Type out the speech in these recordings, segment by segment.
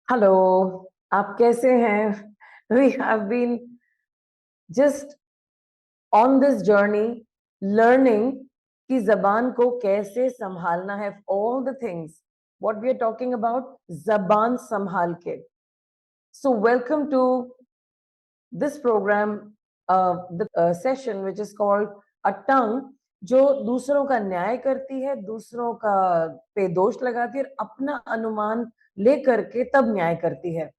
Hello. आप कैसे हैं? We have been just on this journey learning कि जबान को कैसे संभालना है। All the things what we are talking about, जबान संभाल के। So welcome to this programme, the session which is called a tongue, जो दूसरों का न्याय करती है, दूसरों का पे दोष लगाती है और अपना अनुमान लेकर के तब न्याय करती है।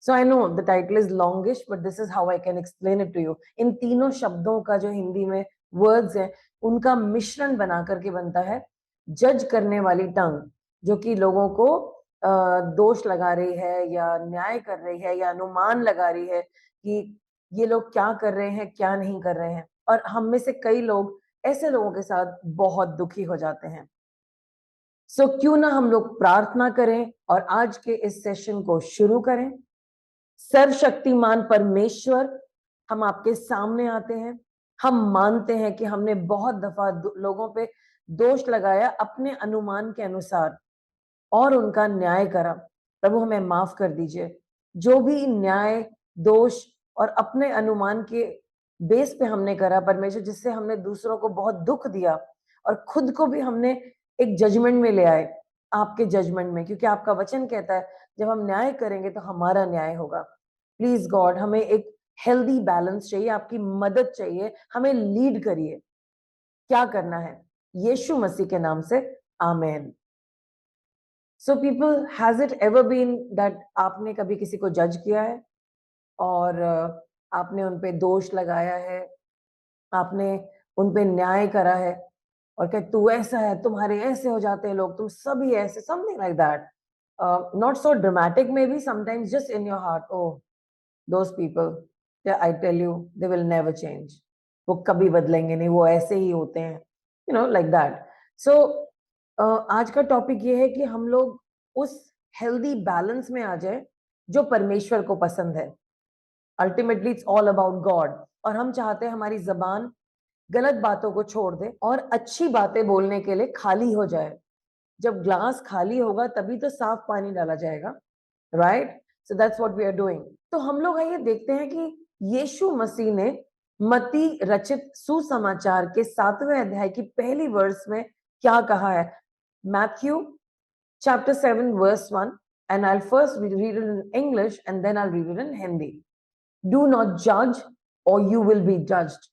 So I know the title is longish, but this is how I can explain it to you. इन तीनों शब्दों का जो हिंदी में वर्ड्स है, उनका मिश्रण बना करके बनता है जज करने वाली टंग, जो कि लोगों को दोष लगा रही है या न्याय कर रही है या अनुमान लगा रही है कि ये लोग क्या कर रहे हैं, क्या नहीं कर रहे हैं। और हम में से कई लोग ऐसे लोगों के साथ बहुत दुखी हो जाते हैं। सो क्यों ना हम लोग प्रार्थना करें और आज के इस सेशन को शुरू करें। सर्वशक्तिमान परमेश्वर, हम आपके सामने आते हैं। हम मानते हैं कि हमने बहुत दफा लोगों पे दोष लगाया अपने अनुमान के अनुसार और उनका न्याय करा। प्रभु हमें माफ कर दीजिए। जो भी न्याय, दोष और अपने अनुमान के बेस पे हमने करा परमेश्वर, जिससे हमने दूसरों को बहुत दुख दिया और खुद को भी हमने एक जजमेंट में ले आए, आपके जजमेंट में, क्योंकि आपका वचन कहता है जब हम न्याय करेंगे तो हमारा न्याय होगा। प्लीज गॉड, हमें एक हेल्दी बैलेंस चाहिए, आपकी मदद चाहिए, हमें लीड करिए। क्या करना है? यीशु मसीह के नाम से, amen. So people, has it ever been that आपने कभी किसी को जज किया है और आपने उन पे दोष लगाया है, आपने उन पे न्याय करा है और क्या तू ऐसा है, तुम्हारे ऐसे हो जाते हैं लोग, तुम सभी ऐसे, something like that. Not so dramatic, may be sometimes just in your heart, oh those people, yeah, I tell you, they will never change. वो कभी बदलेंगे नहीं, वो ऐसे ही होते हैं, like that. So आज का टॉपिक ये है कि हम लोग उस हेल्दी बैलेंस में आ जाए जो परमेश्वर को पसंद है। Ultimately it's all about God, और हम चाहते हैं हमारी जबान गलत बातों को छोड़ दे और अच्छी बातें बोलने के लिए खाली हो जाए। जब ग्लास खाली होगा तभी तो साफ पानी डाला जाएगा, right? So that's what we are doing. तो हम लोग आइए देखते हैं कि यीशु मसीह ने मत्ती रचित सुसमाचार के 7वें अध्याय की पहली वर्स में क्या कहा है। Matthew chapter 7 verse 1, and I'll first read it in English and then I'll read it in Hindi. Do not judge or you will be judged,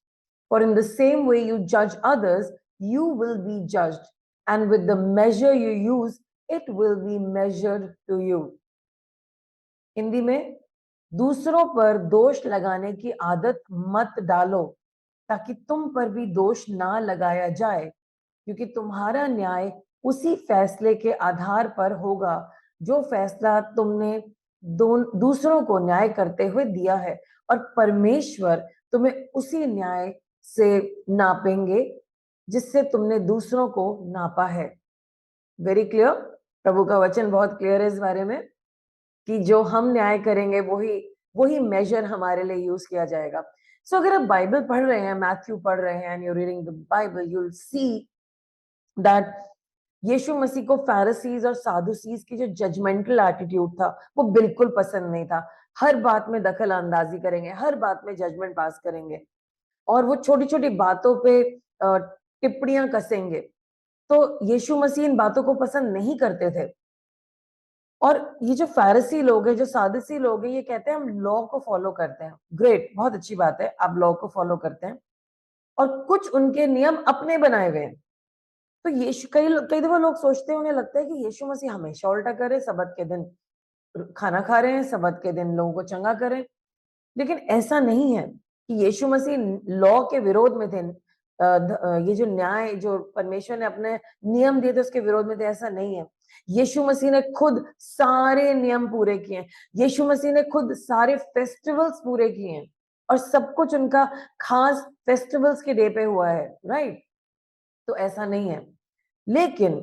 for in the same way you judge others, you will be judged, and with the measure you use, it will be measured to you. Hindi में, दूसरों पर दोष लगाने की आदत मत डालो ताकि तुम पर भी दोष ना लगाया जाए, क्योंकि तुम्हारा न्याय उसी फैसले के आधार पर होगा जो फैसला तुमने दूसरों को न्याय करते हुए दिया है, और परमेश्वर तुम्हें उसी न्याय से नापेंगे जिससे तुमने दूसरों को नापा है। Very clear. प्रभु का वचन बहुत क्लियर है इस बारे में कि जो हम न्याय करेंगे वही वही मेजर हमारे लिए यूज किया जाएगा। सो अगर आप बाइबल पढ़ रहे हैं, मैथ्यू पढ़ रहे हैं, and you reading the Bible, you will see that Yeshu Masih को फैरिसीज और सादुसीज की जो जजमेंटल एटीट्यूड था वो बिल्कुल पसंद नहीं था। हर बात में दखल अंदाजी करेंगे, हर बात में जजमेंट पास करेंगे और वो छोटी छोटी बातों पे टिप्पणियां कसेंगे। तो यीशु मसीह इन बातों को पसंद नहीं करते थे। और ये जो फारसी लोग हैं, जो सादसी लोग हैं, ये कहते हैं हम लॉ को फॉलो करते हैं। ग्रेट, बहुत अच्छी बात है, आप लॉ को फॉलो करते हैं और कुछ उनके नियम अपने बनाए हुए हैं। तो यीशु, कई कई दफा लोग सोचते हैं, उन्हें लगता है कि यीशु मसीह हमेशा उल्टा करे, सबत के दिन खाना खा रहे हैं, सबत के दिन लोगों को चंगा करें। लेकिन ऐसा नहीं है कि यीशु मसीह लॉ के विरोध में थे। ये जो न्याय जो परमेश्वर ने अपने नियम दिए थे उसके विरोध में थे, ऐसा नहीं है। यीशु मसीह ने खुद सारे नियम पूरे किए हैं। यीशु मसीह ने खुद सारे फेस्टिवल्स पूरे किए हैं और सब कुछ उनका खास फेस्टिवल्स के डे पे हुआ है, राइट? तो ऐसा नहीं है। लेकिन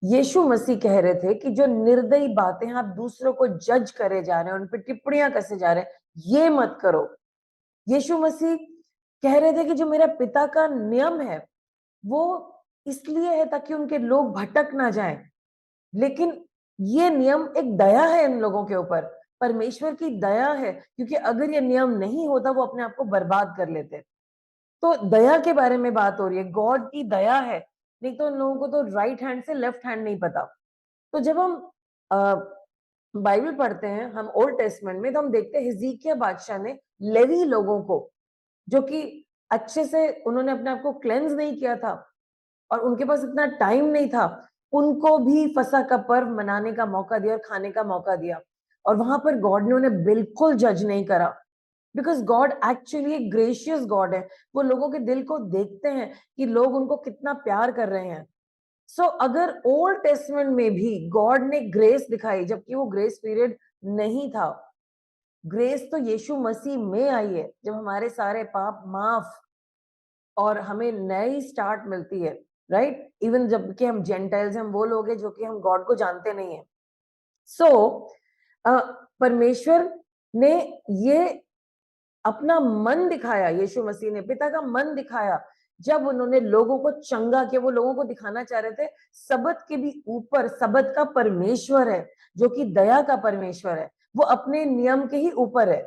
यीशु मसीह कह रहे थे कि जो निर्दयी बातें आप दूसरों को जज करे जा रहे हैं, उन पर टिप्पणियां कसे जा रहे हैं, ये मत करो। यीशु मसीह कह रहे थे कि जो मेरा पिता का नियम है वो इसलिए है ताकि उनके लोग भटक ना जाएं, लेकिन ये नियम एक दया है इन लोगों के ऊपर, परमेश्वर की दया है, क्योंकि अगर ये नियम नहीं होता वो अपने आप को बर्बाद कर लेते। तो दया के बारे में बात हो रही है, गॉड की दया है, नहीं तो इन लोगों को तो राइट हैंड से लेफ्ट हैंड नहीं पता। तो जब हम बाइबल पढ़ते हैं, हम ओल्ड टेस्टमेंट में, तो हम देखते हैं हिजकिय्याह बादशाह ने लेवी लोगों को, जो कि अच्छे से उन्होंने अपने आप को क्लेंस नहीं किया था और उनके पास इतना टाइम नहीं था, उनको भी फसह का पर्व मनाने का मौका दिया और खाने का मौका दिया। और वहां पर गॉड ने उन्हें बिल्कुल जज नहीं करा, बिकॉज गॉड एक्चुअली एक ग्रेशियस गॉड है। वो लोगों के दिल को देखते हैं कि लोग उनको कितना प्यार कर रहे हैं। सो अगर ओल्ड टेस्टमेंट में भी गॉड ने ग्रेस दिखाई, जबकि वो ग्रेस पीरियड नहीं था, ग्रेस तो यीशु मसीह में आई है, जब हमारे सारे पाप माफ और हमें नई स्टार्ट मिलती है, राइट? इवन जबकि हम जेंटाइल्स, हम वो लोग हैं जो कि हम गॉड को जानते नहीं है। सो परमेश्वर ने ये अपना मन दिखाया, यीशु मसीह ने पिता का मन दिखाया, जब उन्होंने लोगों को चंगा किया। वो लोगों को दिखाना चाह रहे थे सबत के भी ऊपर सबत का परमेश्वर है, जो कि दया का परमेश्वर है, वो अपने नियम के ही ऊपर है।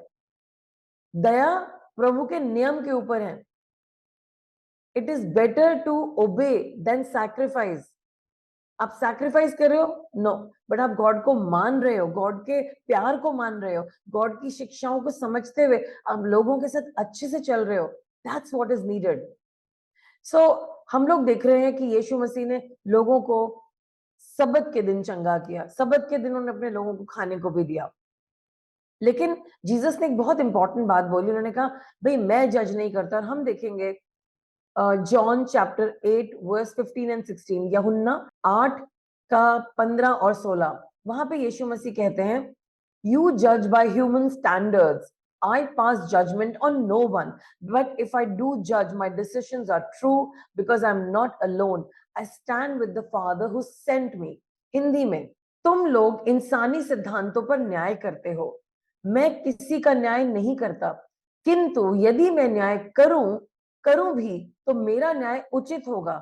दया प्रभु के नियम के ऊपर है। It is better to obey than sacrifice. आप सैक्रिफाइस कर रहे हो, नो, बट आप गॉड को मान रहे हो, गॉड के प्यार को मान रहे हो, गॉड की शिक्षाओं को समझते हुए आप लोगों के साथ अच्छे से चल रहे हो। That's what is needed. So हम लोग देख रहे हैं कि यीशु मसीह ने लोगों को सबत के दिन चंगा किया, सबत के दिन उन्होंने अपने लोगों को खाने को भी दिया। लेकिन जीसस ने एक बहुत इंपॉर्टेंट बात बोली, उन्होंने कहा भाई मैं जज नहीं करता। और हम देखेंगे जॉन चैप्टर 8 वर्स 15 एंड 16, यूहन्ना 8 का 15 और 16, वहां पे यीशु मसीह कहते हैं, यू जज by human standards, I pass judgment on no one, but if I do judge, my decisions are true because I'm not alone. I stand with the Father who sent me. Hindi में, तुम लोग इंसानी सिद्धांतों पर न्याय करते हो, मैं किसी का न्याय नहीं करता, किंतु यदि मैं न्याय करूं भी तो मेरा न्याय उचित होगा,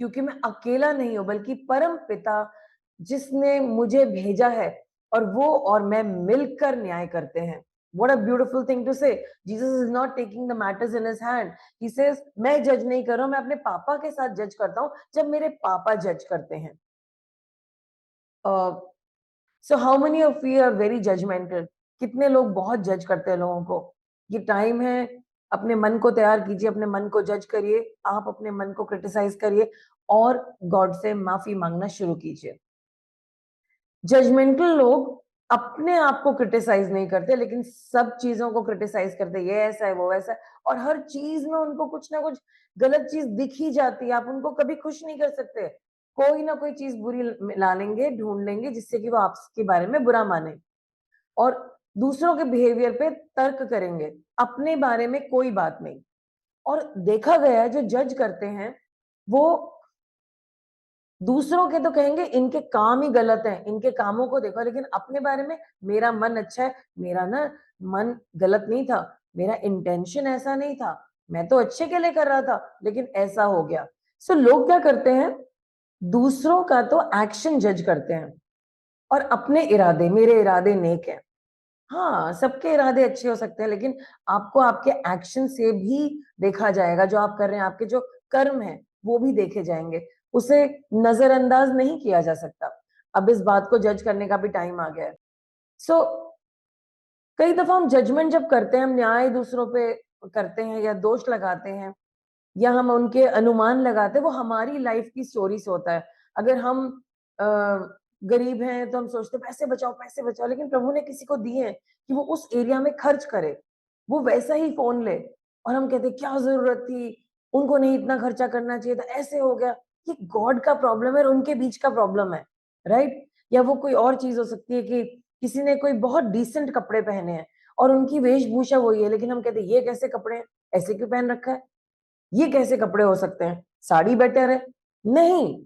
क्योंकि मैं अकेला नहीं हूं, बल्कि परम पिता जिसने मुझे भेजा है और वो और मैं मिलकर न्याय करते हैं। What a beautiful thing to say. Jesus is not taking the matters in his hand. He says, मैं जज नहीं कर रहा हूं, मैं अपने पापा के साथ जज करता हूं, जब मेरे पापा जज करते हैं। So how many of you are very judgmental? कितने लोग बहुत जज करते हैं लोगों को? ये टाइम है, अपने मन को तैयार कीजिए, अपने मन को जज करिए, आप अपने मन को क्रिटिसाइज करिए और गॉड से माफी मांगना शुरू कीजिए। जजमेंटल लोग अपने आप को क्रिटिसाइज नहीं करते, लेकिन सब चीजों को क्रिटिसाइज करते, ये ऐसा है, वो वैसा है, और हर चीज में उनको कुछ ना कुछ गलत चीज दिख ही जाती है। आप उनको कभी खुश नहीं कर सकते, कोई ना कोई चीज बुरी ला लेंगे, ढूंढ लेंगे, जिससे कि वो आपके बारे में बुरा माने और दूसरों के बिहेवियर पे तर्क करेंगे, अपने बारे में कोई बात नहीं। और देखा गया है जो जज करते हैं वो दूसरों के तो कहेंगे इनके काम ही गलत हैं, इनके कामों को देखो, लेकिन अपने बारे में मेरा मन अच्छा है, मेरा ना मन गलत नहीं था, मेरा इंटेंशन ऐसा नहीं था, मैं तो अच्छे के लिए कर रहा था, लेकिन ऐसा हो गया। सो लोग क्या करते हैं, दूसरों का तो एक्शन जज करते हैं और अपने इरादे, मेरे इरादे नेक हैं। हाँ, सबके इरादे अच्छे हो सकते हैं, लेकिन आपको आपके एक्शन से भी देखा जाएगा, जो आप कर रहे हैं, आपके जो कर्म हैं वो भी देखे जाएंगे, उसे नजरअंदाज नहीं किया जा सकता। अब इस बात को जज करने का भी टाइम आ गया है। सो कई दफा हम जजमेंट जब करते हैं, हम न्याय दूसरों पे करते हैं या दोष लगाते हैं या हम उनके अनुमान लगाते हैं, वो हमारी लाइफ की स्टोरी से होता है। अगर हम गरीब हैं तो हम सोचते हैं पैसे बचाओ, लेकिन प्रभु ने किसी को दिए हैं कि वो उस एरिया में खर्च करे, वो वैसा ही फोन ले, और हम कहते क्या जरूरत थी, उनको नहीं इतना खर्चा करना चाहिए था, ऐसे हो गया। ये गॉड का प्रॉब्लम है और उनके बीच का प्रॉब्लम है, राइट? या वो कोई और चीज हो सकती है कि किसी ने कोई बहुत डिसेंट कपड़े पहने हैं और उनकी वेशभूषा वही है, लेकिन हम कहते ये कैसे कपड़े हैं, ऐसे क्यों पहन रखा है, ये कैसे कपड़े हो सकते हैं, साड़ी बेटर है। नहीं,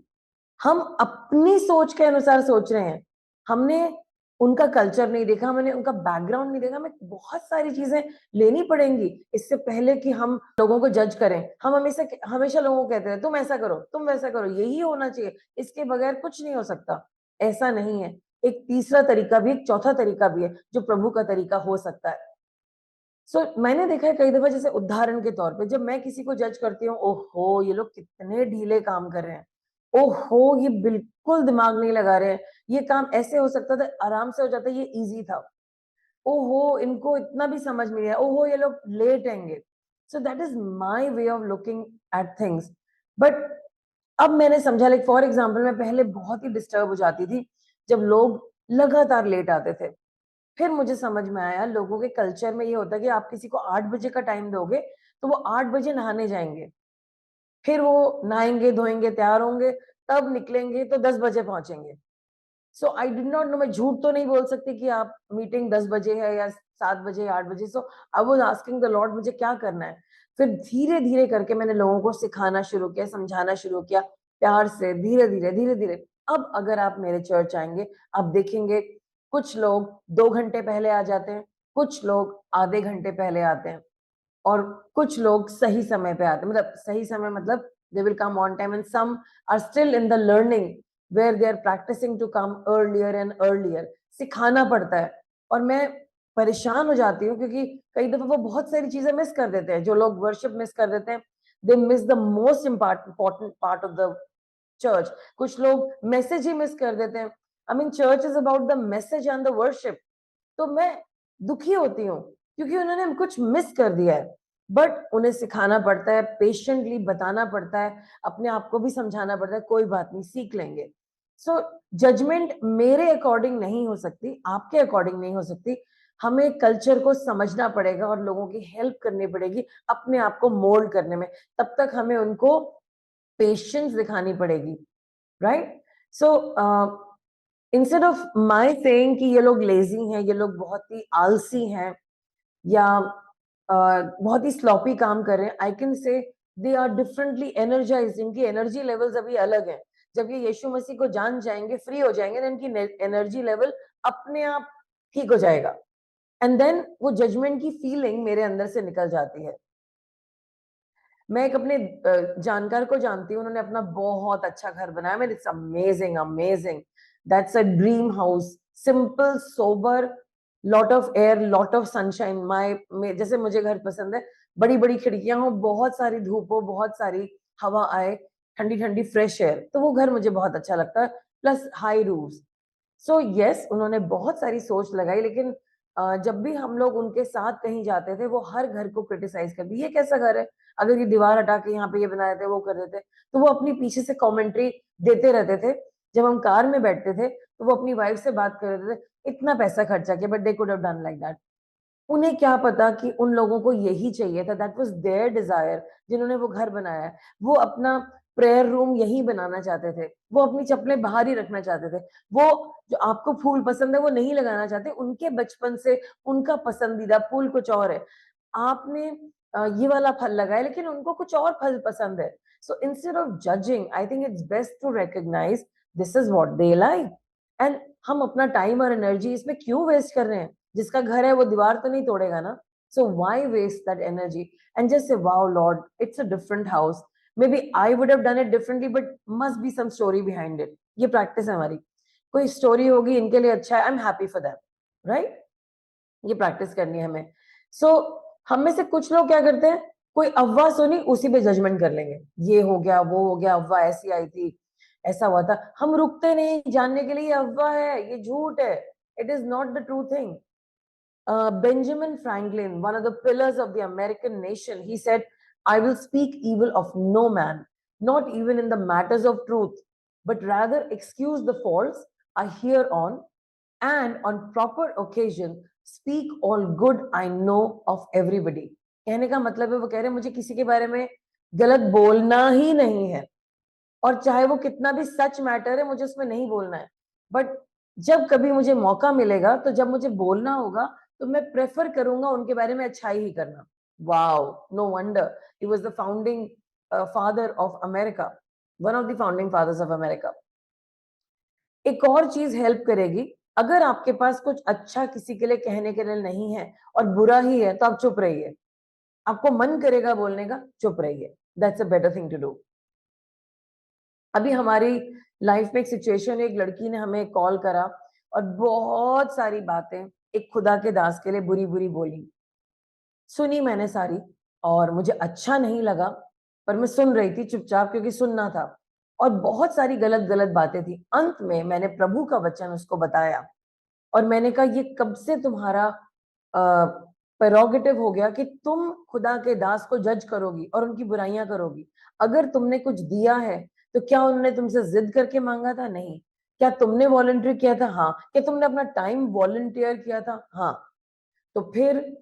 हम अपनी सोच के अनुसार सोच रहे हैं, हमने उनका कल्चर नहीं देखा, हमने उनका बैकग्राउंड नहीं देखा। हमें बहुत सारी चीजें लेनी पड़ेंगी इससे पहले कि हम लोगों को जज करें। हम हमेशा हमेशा लोगों को कहते हैं तुम ऐसा करो, तुम वैसा करो, यही होना चाहिए, इसके बगैर कुछ नहीं हो सकता। ऐसा नहीं है। एक तीसरा तरीका भी, एक चौथा तरीका भी है जो प्रभु का तरीका हो सकता है। मैंने देखा है कई दफा, जैसे उदाहरण के तौर पे जब मैं किसी को जज करती हूँ, ओहो ये लोग कितने ढीले काम कर रहे हैं, ओहो ये बिल्कुल दिमाग नहीं लगा रहे हैं, ये काम ऐसे हो सकता था, आराम से हो जाता, ये इजी था, ओहो इनको इतना भी समझ में नहीं आया, ओहो ये लोग लेट आएंगे। So that is my way of looking at things. But अब मैंने समझा, लाइक फॉर एग्जाम्पल, मैं पहले बहुत ही डिस्टर्ब हो जाती थी जब लोग लगातार लेट आते थे। फिर मुझे समझ में आया लोगों के कल्चर में ये होता है कि आप किसी को 8 बजे का टाइम दोगे तो वो 8 बजे नहाने जाएंगे, फिर वो नहाएंगे धोएंगे तैयार होंगे, तब निकलेंगे तो 10 बजे पहुंचेंगे। सो आई डिड नॉट नो, मैं झूठ तो नहीं बोल सकती कि आप मीटिंग 10 बजे है या 7 बजे 8 बजे। So I was asking the Lord मुझे क्या करना है। फिर धीरे धीरे करके मैंने लोगों को सिखाना शुरू किया, समझाना शुरू किया, प्यार से, धीरे धीरे धीरे धीरे। अब अगर आप मेरे चर्च आएंगे, आप देखेंगे कुछ लोग 2 घंटे पहले आ जाते हैं, कुछ लोग आधे घंटे पहले आते हैं, और कुछ लोग सही समय पे आते हैं। मतलब सही समय मतलब they will come on time, and some are still in the learning where they are practicing to come earlier and earlier. सिखाना पड़ता है, और मैं परेशान हो जाती हूँ क्योंकि कई दफा वो बहुत सारी चीजें मिस कर देते हैं। जो लोग वर्शिप मिस कर देते हैं, they miss the most important part of the church. कुछ लोग मैसेज ही मिस कर देते हैं। I mean church is about the message and the worship. तो मैं दुखी होती हूँ क्योंकि उन्होंने कुछ मिस कर दिया है। बट उन्हें सिखाना पड़ता है, पेशेंटली बताना पड़ता है, अपने आप को भी समझाना पड़ता है, कोई बात नहीं सीख लेंगे। सो जजमेंट मेरे अकॉर्डिंग नहीं हो सकती, आपके अकॉर्डिंग नहीं हो सकती। हमें कल्चर को समझना पड़ेगा और लोगों की हेल्प करनी पड़ेगी अपने आप को मोल्ड करने में। तब तक हमें उनको पेशेंस दिखानी पड़ेगी, right? So instead of my saying कि ये लोग लेजी हैं, ये लोग बहुत ही आलसी हैं, या बहुत ही स्लॉपी काम कर रहे हैं, I can say they are differently energized. इनकी एनर्जी लेवल्स अभी अलग हैं। जब ये यीशु मसीह को जान जाएंगे, फ्री हो जाएंगे, तो इनकी एनर्जी लेवल अपने आप ठीक हो जाएगा, एंड देन वो जजमेंट की फीलिंग मेरे अंदर से निकल जाती है। मैं एक अपने जानकार को जानती हूँ, उन्होंने अपना बहुत अच्छा घर बनाया। मैं it's amazing amazing, that's a dream house, simple sober, lot of air, lot of sunshine. जैसे मुझे घर पसंद है, बड़ी बड़ी खिड़कियां हो, बहुत सारी धूप हो, बहुत सारी हवा आए, ठंडी ठंडी फ्रेश एयर, तो वो घर मुझे बहुत अच्छा लगता है। Plus high roofs. So yes, उन्होंने बहुत सारी सोच लगाई, लेकिन जब भी हम लोग उनके साथ कहीं जाते थे, वो हर घर को क्रिटिसाइज करती, ये कैसा घर है, अगर ये दीवार हटा के यहाँ पे ये बना देते, वो कर देते। तो वो अपनी पीछे से कमेंट्री देते रहते थे। जब हम कार में बैठते थे तो वो अपनी वाइफ से बात कर रहे थे, इतना पैसा खर्चा किया, but they could have done like that. उन्हें क्या पता कि उन लोगों को यही चाहिए था, दैट वाज देयर डिजायर। जिन्होंने वो घर बनाया है, वो अपना प्रेयर रूम यही बनाना चाहते थे, वो अपनी चप्पलें बाहर ही रखना चाहते थे, वो जो आपको फूल पसंद है वो नहीं लगाना चाहते। उनके बचपन से उनका पसंदीदा फूल कुछ और है। आपने ये वाला फल लगाया, लेकिन उनको कुछ और फल पसंद है। So instead of judging, I think it's best to recognize this is what they like, and हम अपना टाइम और एनर्जी इसमें क्यों वेस्ट कर रहे हैं? जिसका घर है वो दीवार तो नहीं तोड़ेगा ना। So why waste that energy and just say wow lord, it's a different house, maybe I would have done it differently, but must be some story behind it. ये प्रैक्टिस है हमारी, कोई स्टोरी होगी, इनके लिए अच्छा है, I am happy for that, right? ये प्रैक्टिस करनी है हमें। सो हम में से कुछ लोग क्या करते हैं, कोई अफवाह सुनी उसी पे जजमेंट कर लेंगे, ये हो गया वो हो गया, अफवाह ऐसी आई थी, ऐसा हुआ था। हम रुकते नहीं जानने के लिए, ये अफवाह है, ये झूठ है, it is not the true thing. Benjamin Franklin, one of the pillars of the American nation, he said, I will speak evil of no man, not even in the matters of truth, but rather excuse the false I hear on, and on proper occasion speak all good I know of everybody. कहने का मतलब है, वो कह रहे हैं मुझे किसी के बारे में गलत बोलना ही नहीं है, और चाहे वो कितना भी सच मैटर है, मुझे उसमें नहीं बोलना है। बट जब कभी मुझे मौका मिलेगा, तो जब मुझे बोलना होगा, तो मैं प्रेफर करूंगा उनके बारे में अच्छाई ही करना। Wow, no wonder he was the founding father of America, one of the founding fathers of America. एक और चीज हेल्प करेगी, अगर आपके पास कुछ अच्छा किसी के लिए कहने के लिए नहीं है और बुरा ही है, तो आप चुप रहिए। आपको मन करेगा बोलने का, चुप रहिए, that's a better thing to do. अभी हमारी लाइफ में एक सिचुएशन, एक लड़की ने हमें कॉल करा, और बहुत सारी बातें एक खुदा के दास के लिए बुरी बुरी बोली। सुनी मैंने सारी और मुझे अच्छा नहीं लगा, पर मैं सुन रही थी चुपचाप क्योंकि सुनना था। और बहुत सारी गलत गलत बातें थी। अंत में मैंने प्रभु का वचन उसको बताया और मैंने कहा ये कब से तुम्हारा प्रेरोगेटिव हो गया कि तुम खुदा के दास को जज करोगी और उनकी बुराइयां करोगी। अगर तुमने कुछ दिया है तो क्या उन्होंने तुमसे जिद करके मांगा था? नहीं। क्या तुमने वॉलंटियर किया था? हाँ। क्या तुमने अपना टाइम वॉलंटियर किया था? हाँ। तो फिर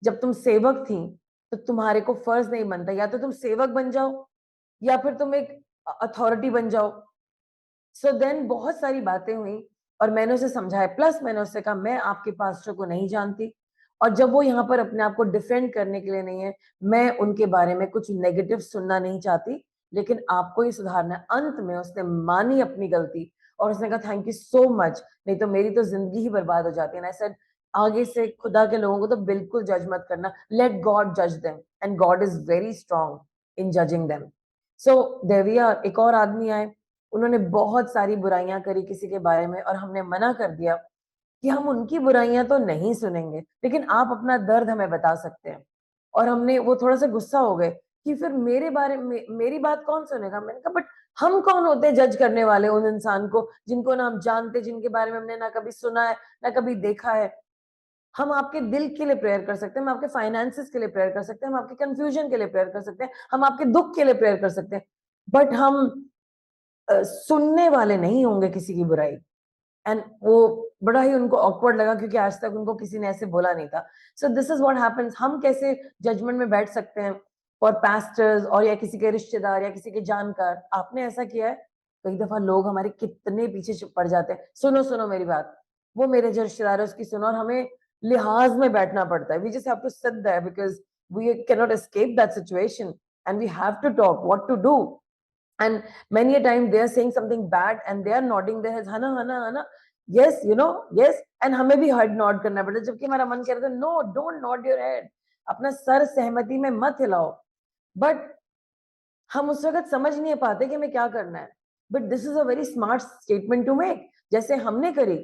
जब तुम सेवक थी तो तुम्हारे को फर्ज नहीं बनता, या तो तुम सेवक बन जाओ या फिर तुम एक अथॉरिटी बन जाओ। सो देन बहुत सारी बातें हुई और मैंने उसे समझाया। प्लस मैंने उससे कहा मैं आपके पास्टर को नहीं जानती, और जब वो यहाँ पर अपने आप को डिफेंड करने के लिए नहीं है, मैं उनके बारे में कुछ नेगेटिव सुनना नहीं चाहती, लेकिन आपको ही सुधारना है। अंत में उसने मानी अपनी गलती और उसने कहा थैंक यू सो मच, नहीं तो मेरी तो जिंदगी ही बर्बाद हो जाती है। ऐसा आगे से खुदा के लोगों को तो बिल्कुल जज मत करना, लेट गॉड जज them and God is very strong in judging them. So देविया एक और आदमी आए, उन्होंने बहुत सारी बुराइयां करी किसी के बारे में और हमने मना कर दिया कि हम उनकी बुराइयां तो नहीं सुनेंगे, लेकिन आप अपना दर्द हमें बता सकते हैं। और हमने वो थोड़ा सा गुस्सा हो गए कि फिर मेरे बारे में मेरी बात कौन सुनेगा। मैंने कहा बट हम कौन होते हैं जज करने वाले उन इंसान को जिनको ना हम जानते, जिनके बारे में हमने ना कभी सुना है ना कभी देखा है। हम आपके दिल के लिए प्रेयर कर सकते हैं, हम आपके फाइनेंसेस के लिए प्रेयर कर सकते हैं, हम आपके कंफ्यूजन के लिए प्रेयर कर सकते हैं, हम आपके दुख के लिए प्रेयर कर सकते हैं, बट हम सुनने वाले नहीं होंगे किसी की बुराई। एंड वो बड़ा ही उनको ऑकवर्ड लगा क्योंकि आज तक उनको किसी ने ऐसे बोला नहीं था। So this is what happens. हम कैसे जजमेंट में बैठ सकते हैं फॉर पास्टर्स और या किसी के रिश्तेदार या किसी के जानकार। आपने ऐसा किया है? कई दफा लोग हमारे कितने पीछे पड़ जाते हैं। सुनो सुनो मेरी बात, वो मेरे जो रिश्तेदार है उसकी सुनो, और हमें लिहाज में बैठना पड़ता है। We just have to sit there because we can not escape that situation and we have to talk what to do. And many a time they are saying something bad and they are nodding their heads, hana hana hana, yes, you know, yes, and हमें भी head nod करना पड़ता है, जबकि हमारा मन कह रहा था no, don't nod your head, अपना सर सहमति में मत हिलाओ। बट हम उस वक्त समझ नहीं पाते कि हमें क्या करना है। But this is a very smart statement to make, जैसे हमने करी।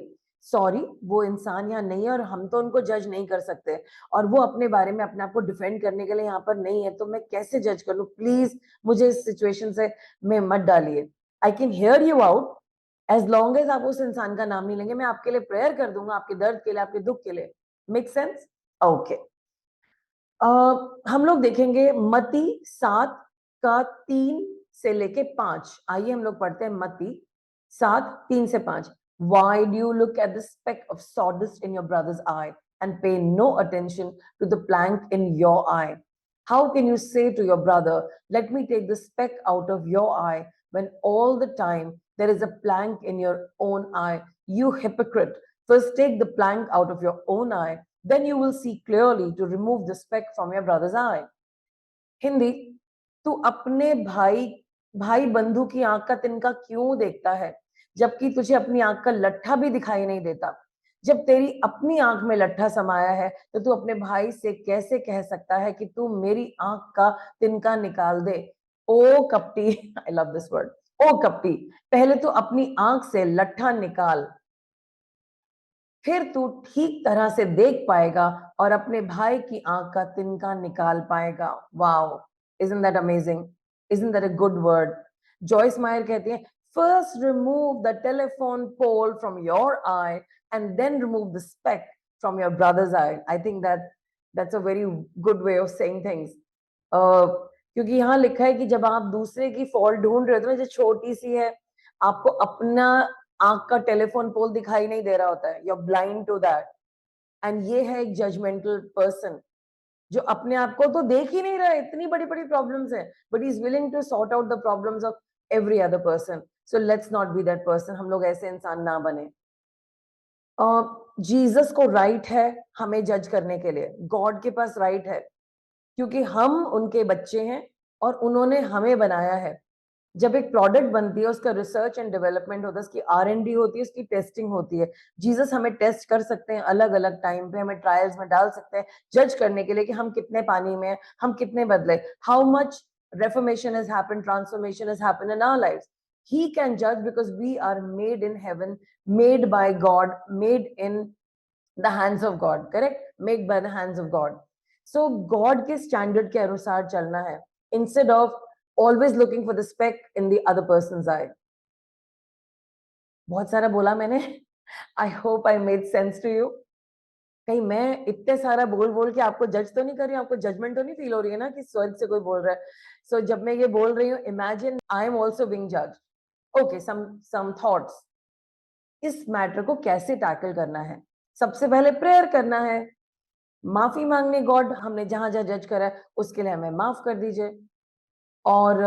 सॉरी, वो इंसान यहाँ नहीं है और हम तो उनको जज नहीं कर सकते, और वो अपने बारे में अपने आप को डिफेंड करने के लिए यहाँ पर नहीं है, तो मैं कैसे जज कर लूं? प्लीज मुझे इस सिचुएशन से में मत डालिए। I can hear you out as long as आप उस इंसान का नाम नहीं लेंगे। मैं आपके लिए प्रेयर कर दूंगा, आपके दर्द के लिए, आपके दुख के लिए। Make sense? ओके। हम लोग देखेंगे मत्ती 7 का 3 से लेके 5। आइए हम लोग पढ़ते हैं मत्ती 7 3 से 5। Why do you look at the speck of sawdust in your brother's eye and pay no attention to the plank in your eye? How can you say to your brother, let me take the speck out of your eye, when all the time there is a plank in your own eye? You hypocrite, first take the plank out of your own eye, then you will see clearly to remove the speck from your brother's eye. Hindi, तू अपने भाई भाई बंधु की आंख का तिनका क्यों देखता है, जबकि तुझे अपनी आंख का लट्ठा भी दिखाई नहीं देता? जब तेरी अपनी आंख में लट्ठा समाया है तो तू अपने भाई से कैसे कह सकता है कि तू मेरी आंख का तिनका निकाल दे? ओ कपटी, आई लव दिस वर्ड, ओ कपटी, पहले तू अपनी आंख से लट्ठा निकाल, फिर तू ठीक तरह से देख पाएगा और अपने भाई की आंख का तिनका निकाल पाएगा। Wow, isn't that amazing? Isn't that a good word? Joyce Meyer कहती है, first remove the telephone pole from your eye and then remove the speck from your brother's eye. I think that's a very good way of saying things. क्योंकि यहाँ लिखा है कि जब आप दूसरे की फॉल्ट ढूंढ रहे हो तो जो छोटी सी है, आपको अपना आंख का टेलीफोन पोल दिखाई नहीं दे रहा होता है, you are blind to that. And ये है एक जजमेंटल पर्सन जो अपने आप को तो देख ही नहीं रहा है, इतनी बड़ी बड़ी प्रॉब्लम्स है, but is willing to sort out the problems of every other person. So let's not be that person, हम लोग ऐसे इंसान ना बने। जीसस को राइट है हमें जज करने के लिए, गॉड के पास राइट है, क्योंकि हम उनके बच्चे हैं और उन्होंने हमें बनाया है। जब एक प्रोडक्ट बनती है उसका रिसर्च एंड डेवलपमेंट होता है, उसकी R&D होती है, उसकी टेस्टिंग होती है। जीसस हमें टेस्ट कर सकते हैं अलग अलग टाइम पे, हमें ट्रायल्स में डाल सकते हैं जज करने के लिए कि हम कितने पानी में हैं, हम कितने बदले, how much reformation has happened, transformation has happened in our lives. he can judge because we are made in heaven, made by God, made in the hands of God, correct, made by the hands of God. So God के standard के अनुसार चलना है, instead of always looking for the speck in the other person's eye. बहुत सारा बोला मैंने. I hope I made sense to you. कहीं मैं इतने सारा बोल बोल के आपको जज तो नहीं कर रही हूँ, आपको जजमेंट तो नहीं फील हो रही है ना कि स्वर्ग से कोई बोल रहा है. सो जब मैं ये बोल रही हूँ, imagine I am also being जज. Okay, some thoughts. इस मैटर को कैसे टैकल करना है? सबसे पहले प्रेयर करना है, माफी मांगने, गॉड हमने जहां जहां जज करा है उसके लिए हमें माफ कर दीजिए. और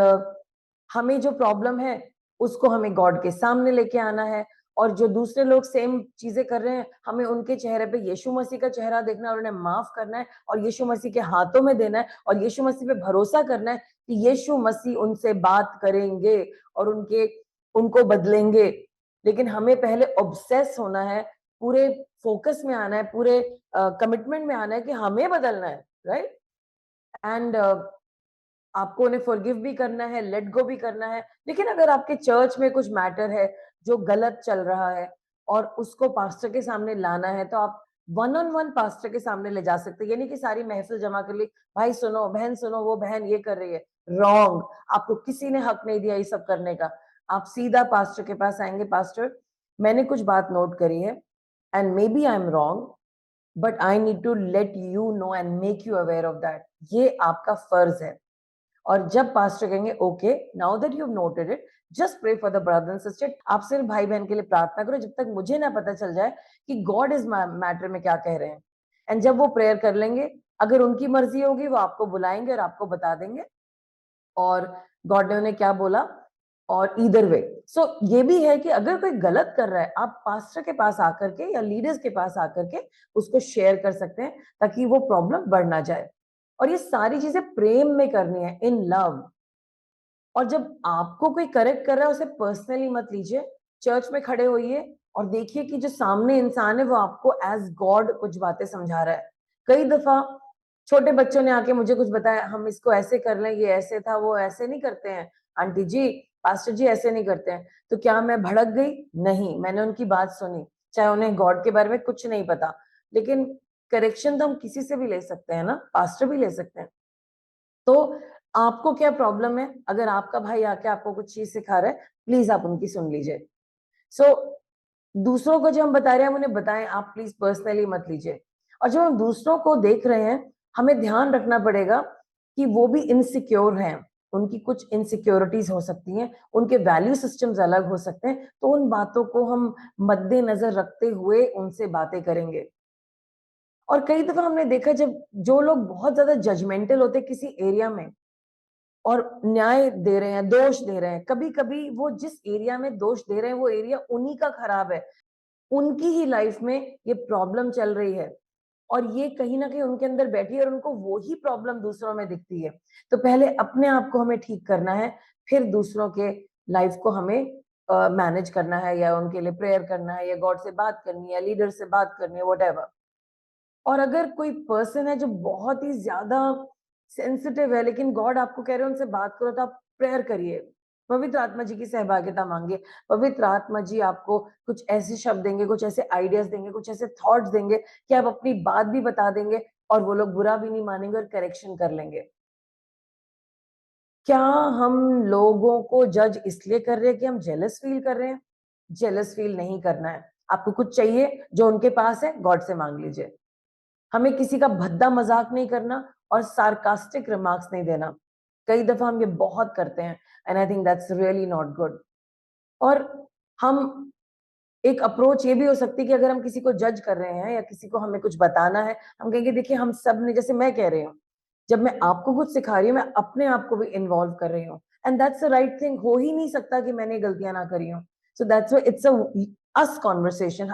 हमें जो प्रॉब्लम है उसको हमें गॉड के सामने लेके आना है. और जो दूसरे लोग सेम चीजें कर रहे हैं, हमें उनके चेहरे पे यीशु मसीह का चेहरा देखना है और उन्हें माफ करना है और यीशु मसीह के हाथों में देना है और यीशु मसीह पे भरोसा करना है कि यीशु मसीह उनसे बात करेंगे और उनको बदलेंगे. लेकिन हमें पहले ऑब्सेस होना है, पूरे फोकस में आना है, पूरे कमिटमेंट में आना है कि हमें बदलना है, राइट. एंड आपको उन्हें फॉरगिव भी करना है, लेट गो भी करना है. लेकिन अगर आपके चर्च में कुछ मैटर है जो गलत चल रहा है और उसको पास्टर के सामने लाना है, तो आप वन ऑन वन पास्टर के सामने ले जा सकते हैं. यानी कि सारी महफिल जमा कर ली, भाई सुनो, बहन सुनो, वो बहन ये कर रही है, रॉन्ग. आपको किसी ने हक नहीं दिया ये सब करने का. आप सीधा पास्टर के पास आएंगे, पास्टर मैंने कुछ बात नोट करी है and maybe I am wrong, but I need to let you know and make you aware of that. ये आपका फर्ज है. और जब पास्टर कहेंगे okay, now that you have noted it, just pray for the brother and sister. आप सिर्फ भाई बहन के लिए प्रार्थना करो जब तक मुझे ना पता चल जाए कि गॉड इस मैटर में क्या कह रहे हैं. एंड जब वो प्रेयर कर लेंगे, अगर उनकी मर्जी होगी वो आपको बुलाएंगे और आपको बता देंगे और गॉड ने उन्हें क्या बोला. और ईदर वे, सो ये भी है कि अगर कोई गलत कर रहा है, आप पास्टर के पास आकर के या लीडर्स के पास आकर के उसको शेयर कर सकते हैं ताकि वो प्रॉब्लम बढ़ ना जाए. और ये सारी चीजें प्रेम में करनी है, इन लव. और जब आपको कोई करेक्ट कर रहा है उसे पर्सनली मत लीजिए. चर्च में खड़े होइए और देखिए कि जो सामने इंसान है वो आपको एज गॉड कुछ बातें समझा रहा है. कई दफा छोटे बच्चों ने आके मुझे कुछ बताया, हम इसको ऐसे कर लें, ये ऐसे था, वो ऐसे नहीं करते हैं आंटी जी, पास्टर जी ऐसे नहीं करते हैं. तो क्या मैं भड़क गई? नहीं, मैंने उनकी बात सुनी, चाहे उन्हें गॉड के बारे में कुछ नहीं पता. लेकिन करेक्शन तो हम किसी से भी ले सकते हैं ना, पास्टर भी ले सकते हैं. तो आपको क्या प्रॉब्लम है? अगर आपका भाई आके आपको कुछ चीज सिखा रहा है, प्लीज आप उनकी सुन लीजिए. सो दूसरों को जो हम बता रहे हैं हम उन्हें बताएं, आप प्लीज पर्सनली मत लीजिए. और जब हम दूसरों को देख रहे हैं, हमें ध्यान रखना पड़ेगा कि वो भी इनसिक्योर हैं, उनकी कुछ इनसिक्योरिटीज हो सकती हैं, उनके वैल्यू सिस्टम्स अलग हो सकते हैं. तो उन बातों को हम मद्देनजर रखते हुए उनसे बातें करेंगे. और कई दफा हमने देखा जब जो लोग बहुत ज्यादा जजमेंटल होते हैं किसी एरिया में और न्याय दे रहे हैं, दोष दे रहे हैं, कभी कभी वो जिस एरिया में दोष दे रहे हैं वो एरिया उन्हीं का खराब है, उनकी ही लाइफ में ये प्रॉब्लम चल रही है और ये कहीं ना कहीं उनके अंदर बैठी है और उनको वो ही प्रॉब्लम दूसरों में दिखती है. तो पहले अपने आप को हमें ठीक करना है, फिर दूसरों के लाइफ को हमें मैनेज करना है या उनके लिए प्रेयर करना है या गॉड से बात करनी है, लीडर से बात करनी है, व्हाटएवर. और अगर कोई पर्सन है जो बहुत ही ज्यादा सेंसिटिव है लेकिन गॉड आपको कह रहे हैं उनसे बात करो, तो आप प्रेयर करिए, पवित्र आत्मा जी की सहभागिता मांगिए. पवित्र आत्मा जी आपको कुछ ऐसे शब्द देंगे, कुछ ऐसे आइडियाज देंगे, कुछ ऐसे थॉट्स देंगे कि आप अपनी बात भी बता देंगे और वो लोग बुरा भी नहीं मानेंगे और करेक्शन कर लेंगे. क्या हम लोगों को जज इसलिए कर रहे हैं कि हम जेलस फील कर रहे हैं? जेलस फील नहीं करना है. आपको कुछ चाहिए जो उनके पास है, गॉड से मांग लीजिए. हमें किसी का भद्दा मजाक नहीं करना और सार्कास्टिक रिमार्क्स नहीं देना. कई दफा हम ये बहुत करते हैं and I think that's really not good. और हम एक अप्रोच ये भी हो सकती है कि अगर हम किसी को जज कर रहे हैं या किसी को हमें कुछ बताना है, हम कहेंगे देखिए हम सब ने, जैसे मैं कह रही हूँ, जब मैं आपको कुछ सिखा रही हूँ मैं अपने आप को भी इन्वॉल्व कर रही हूँ and that's the right thing. हो ही नहीं सकता कि मैंने गलतियां ना करी हूँ. So that's why it's a us conversation.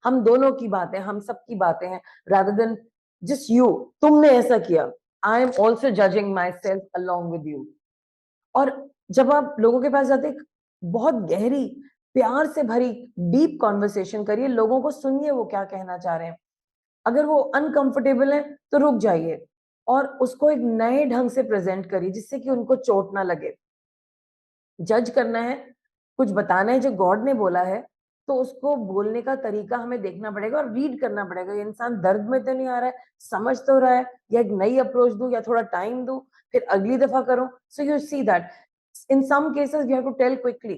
हम दोनों की बातें, हम सबकी बातें हैं, rather than just you, तुमने ऐसा किया. आई am also judging my self along with you. और जब आप लोगों के पास जाते, बहुत गहरी, प्यार से भरी, डीप कॉन्वर्सेशन करिए, लोगों को सुनिए वो क्या कहना चाह रहे हैं. अगर वो अनकंफर्टेबल है तो रुक जाइए और उसको एक नए ढंग से प्रेजेंट करिए जिससे कि उनको चोट ना लगे. जज करना है कुछ बताना है जो गॉड ने बोला है, तो उसको बोलने का तरीका हमें देखना पड़ेगा और रीड करना पड़ेगा। ये इंसान दर्द में तो नहीं आ रहा है, समझ तो रहा है, या एक नई अप्रोच दूं या थोड़ा टाइम दूं, फिर अगली दफा करो। So you see that in some cases we have to tell quickly.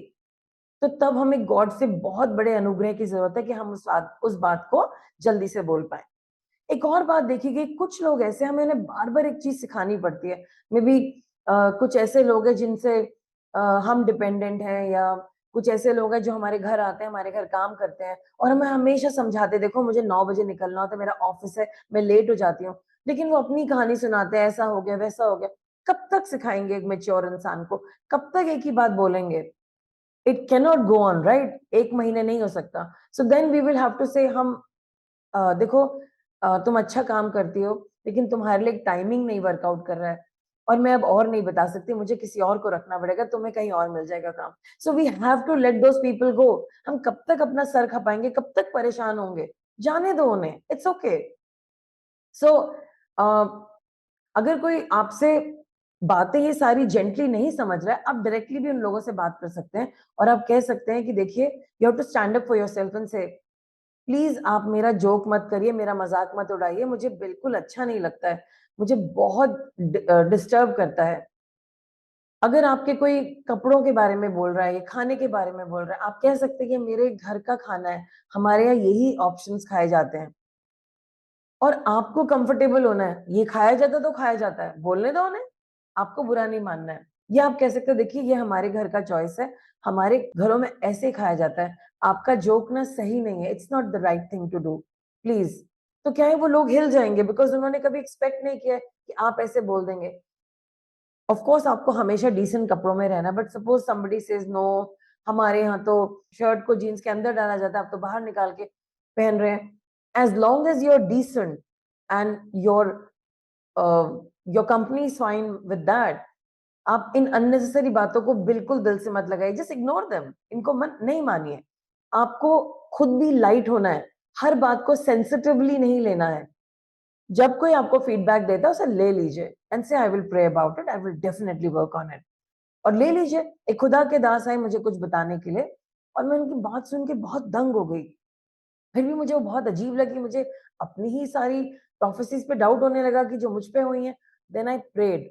तो तब हमें गॉड से बहुत बड़े अनुग्रह की जरूरत है कि हम उस बात को जल्दी से बोल पाए। एक और बात देखी गई, कुछ लोग ऐसे, हमें उन्हें बार बार एक चीज सिखानी पड़ती है। मे बी कुछ ऐसे लोग हैं जिनसे हम डिपेंडेंट हैं, या कुछ ऐसे लोग हैं जो हमारे घर आते हैं, हमारे घर काम करते हैं, और हमें हमेशा समझाते, देखो मुझे 9 बजे निकलना होता है, मेरा ऑफिस है, मैं लेट हो जाती हूँ। लेकिन वो अपनी कहानी सुनाते हैं, ऐसा हो गया वैसा हो गया। कब तक सिखाएंगे एक मेच्योर इंसान को? कब तक एक ही बात बोलेंगे? It cannot go on, right? एक महीने नहीं हो सकता। So then we will have to say, हम देखो तुम अच्छा काम करती हो, लेकिन तुम्हारे लिए टाइमिंग नहीं वर्कआउट कर रहा है, और मैं अब और नहीं बता सकती, मुझे किसी और को रखना पड़ेगा, तुम्हें कहीं और मिल जाएगा काम। So we have to let those people go. हम कब तक अपना सर खपाएंगे, कब तक परेशान होंगे? जाने दो उन्हें, इट्स ओके। सो अगर कोई आपसे बातें ये सारी जेंटली नहीं समझ रहा है, आप डायरेक्टली भी उन लोगों से बात कर सकते हैं, और आप कह सकते हैं कि देखिए, you have to stand up for yourself and say, please आप मेरा जोक मत करिए, मेरा मजाक मत उड़ाइए, मुझे बिल्कुल अच्छा नहीं लगता है, मुझे बहुत डिस्टर्ब करता है। अगर आपके कोई कपड़ों के बारे में बोल रहा है या खाने के बारे में बोल रहा है, आप कह सकते हैं कि मेरे घर का खाना है, हमारे यहाँ यही ऑप्शंस खाए जाते हैं, और आपको कंफर्टेबल होना है, ये खाया जाता तो खाया जाता है, बोलने दो उन्हें, आपको बुरा नहीं मानना है। ये आप कह सकते हो, देखिए ये हमारे घर का चॉइस है, हमारे घरों में ऐसे ही खाया जाता है, आपका जोक ना सही नहीं है, it's not the right thing to do, please. तो क्या है, वो लोग हिल जाएंगे, बिकॉज उन्होंने कभी एक्सपेक्ट नहीं किया कि आप ऐसे बोल देंगे। ऑफ कोर्स आपको हमेशा डिसेंट कपड़ों में रहना, but suppose somebody says no, हमारे यहाँ तो शर्ट को जीन्स के अंदर डाला जाता है, आप तो बाहर निकाल के पहन रहे हैं। As long as you are decent and your company is fine with that, आप इन अननेसेसरी बातों को बिल्कुल दिल से मत लगाइए, जस्ट इग्नोर देम, इनको मत नहीं मानिए। आपको खुद भी लाइट होना है, हर बात को सेंसिटिवली नहीं लेना है। जब कोई आपको फीडबैक देता है, उसे ले लीजिए and say I will pray about it, I will definitely work on it. और ले लीजिए, एक खुदा के दास आए मुझे कुछ बताने के लिए, और मैं उनकी बात सुन के बहुत दंग हो गई, फिर भी मुझे वो बहुत अजीब लगी, मुझे अपनी ही सारी प्रोफेसीज पे डाउट होने लगा कि जो मुझ पे हुई हैं। देन आई प्रेड,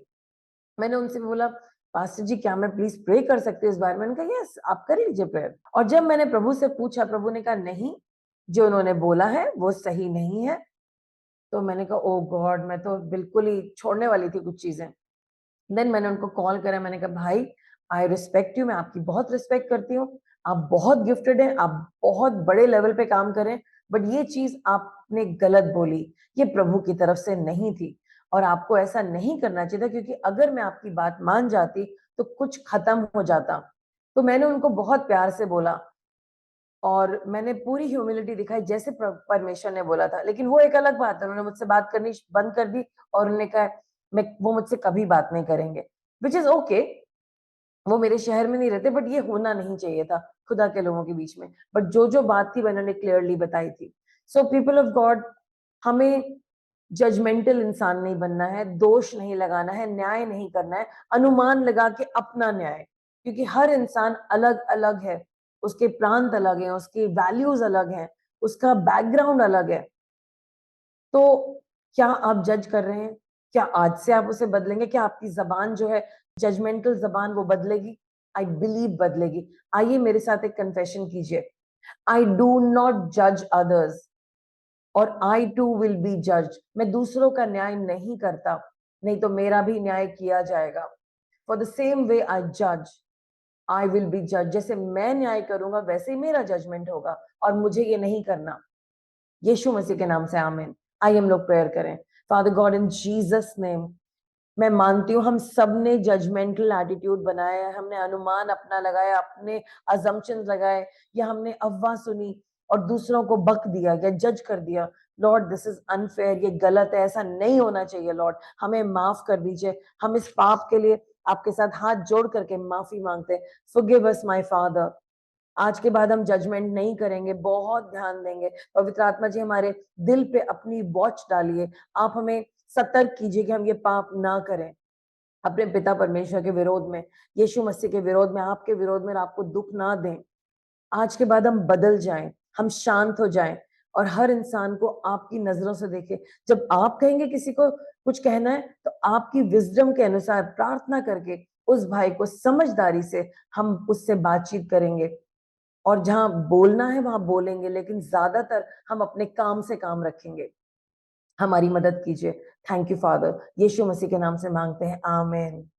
मैंने उनसे बोला, पास्टर जी क्या मैं प्लीज प्रे कर सकती हूँ इस बारे में? मैंने कहा यस, आप कर लीजिए प्रेयर। और जब मैंने प्रभु से पूछा, प्रभु ने कहा नहीं, जो उन्होंने बोला है वो सही नहीं है। तो मैंने कहा ओ गॉड, मैं तो बिल्कुल ही छोड़ने वाली थी कुछ चीजें। देन मैंने उनको कॉल करा, मैंने कहा भाई, आई रिस्पेक्ट यू, मैं आपकी बहुत रिस्पेक्ट करती हूँ, आप बहुत गिफ्टेड हैं, आप बहुत बड़े लेवल पे काम करें, बट ये चीज आपने गलत बोली, ये प्रभु की तरफ से नहीं थी, और आपको ऐसा नहीं करना चाहिए था, क्योंकि अगर मैं आपकी बात मान जाती तो कुछ खत्म हो जाता। तो मैंने उनको बहुत प्यार से बोला, और मैंने पूरी ह्यूमिलिटी दिखाई, जैसे परमेश्वर ने बोला था। लेकिन वो एक अलग बात है, उन्होंने मुझसे बात करनी बंद कर दी, और उन्होंने कहा मैं, वो मुझसे कभी बात नहीं करेंगे, विच इज ओके। वो मेरे शहर में नहीं रहते, बट ये होना नहीं चाहिए था खुदा के लोगों के बीच में। बट जो जो बात थी मैंने क्लियरली बताई थी। सो पीपल ऑफ गॉड, हमें जजमेंटल इंसान नहीं बनना है, दोष नहीं लगाना है, न्याय नहीं करना है, अनुमान लगा के अपना न्याय, क्योंकि हर इंसान अलग अलग है, उसके प्रांत अलग हैं, उसके वैल्यूज अलग हैं, उसका बैकग्राउंड अलग है। तो क्या आप जज कर रहे हैं? क्या आज से आप उसे बदलेंगे? क्या आपकी जबान जो है, जजमेंटल जबान, वो बदलेगी? आई बिलीव बदलेगी। आइए मेरे साथ एक कन्फेशन कीजिए, आई डू नॉट जज अदर्स, और आई टू विल बी जज। मैं दूसरों का न्याय नहीं करता, नहीं तो मेरा भी न्याय किया जाएगा। फॉर द सेम वे आई जज, आई विल बी जज। जैसे मैं न्याय करूंगा वैसे ही मेरा जजमेंट होगा, और मुझे ये नहीं करना। यीशु मसीह के नाम से आमीन। आइए हम लोग प्रेयर करें। फादर गॉड, इन जीसस नेम, मैं मानती हूँ हम सब ने जजमेंटल एटीट्यूड बनाया है, हमने अनुमान अपना लगाया, अपने अजम्पशंस लगाए, या हमने अफवाह सुनी और दूसरों को बक दिया या जज कर दिया। लॉर्ड दिस इज अनफेयर, ये गलत है, ऐसा नहीं होना चाहिए। लॉर्ड हमें माफ कर दीजिए, हम इस पाप के लिए आपके साथ हाथ जोड़ करके माफी मांगते हैं। Forgive us my father. आज के बाद हम जजमेंट नहीं करेंगे, बहुत ध्यान देंगे। पवित्र आत्मा जी, हमारे दिल पे अपनी वॉच डालिए, आप हमें सतर्क कीजिए कि हम ये पाप ना करें। अपने पिता परमेश्वर के विरोध में, यीशु मसीह के विरोध में, आपके विरोध में आपको दुख ना दें। आज के बाद हम बदल जाएं, हम शांत हो जाएं और हर इंसान को आपकी नजरों से देखें। जब आप कहेंगे किसी को कुछ कहना है तो आपकी विजडम के अनुसार प्रार्थना करके उस भाई को समझदारी से हम उससे बातचीत करेंगे, और जहां बोलना है वहां बोलेंगे, लेकिन ज्यादातर हम अपने काम से काम रखेंगे। हमारी मदद कीजिए। थैंक यू फादर, यीशु मसीह के नाम से मांगते हैं, आमीन।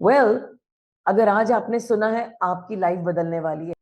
वेल, अगर आज आपने सुना है, आपकी लाइफ बदलने वाली है।